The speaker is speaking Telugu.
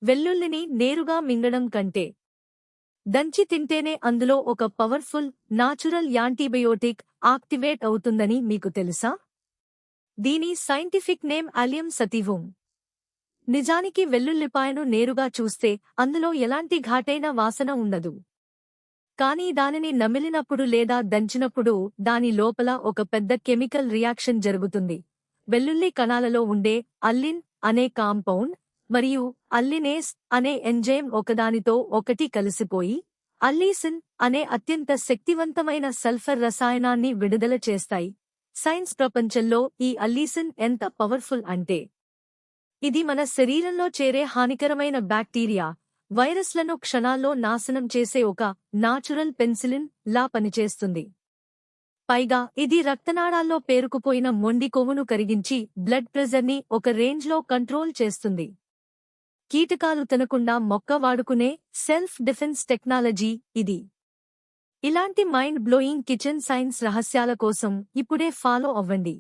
వెల్లుల్లిని నేరుగా మింగడం కంటే దంచి తింటేనే అందులో ఒక పవర్ఫుల్ నాచురల్ యాంటీబయోటిక్ యాక్టివేట్ అవుతుందని మీకు తెలుసా? దీని సైంటిఫిక్ నేమ్ అలియం సతివుమ్. నిజానికి వెల్లుల్లిపాయను నేరుగా చూస్తే అందులో ఎలాంటి ఘాటైన వాసన ఉండదు. కానీ దానిని నమిలినప్పుడు లేదా దంచినప్పుడు దాని లోపల ఒక పెద్ద కెమికల్ రియాక్షన్ జరుగుతుంది. వెల్లుల్లి కణాలలో ఉండే అల్లిన్ అనే కాంపౌండ్ మరియు అల్లినేస్ అనే ఎంజైమ్ ఒకదానితో ఒకటి కలిసిపోయి అల్లీసిన్ అనే అత్యంత శక్తివంతమైన సల్ఫర్ రసాయనాన్ని విడుదల చేస్తాయి. సైన్స్ ప్రపంచంలో ఈ అల్లీసిన్ ఎంత పవర్ఫుల్ అంటే ఇది మన శరీరంలో చేరే హానికరమైన బ్యాక్టీరియా, వైరస్లను క్షణాల్లో నాశనం చేసే ఒక నాచురల్ పెన్సిలిన్ లా పనిచేస్తుంది. పైగా ఇది రక్తనాళాల్లో పేరుకుపోయిన మొండి కొవ్వును కరిగించి బ్లడ్ ప్రెజర్ని ఒక రేంజ్లో కంట్రోల్ చేస్తుంది. కీటకాలు తినకుండా మొక్క వాడుకునే సెల్ఫ్ డిఫెన్స్ టెక్నాలజీ ఇది. ఇలాంటి మైండ్ బ్లోయింగ్ కిచెన్ సైన్స్ రహస్యాల కోసం ఇప్పుడే ఫాలో అవ్వండి.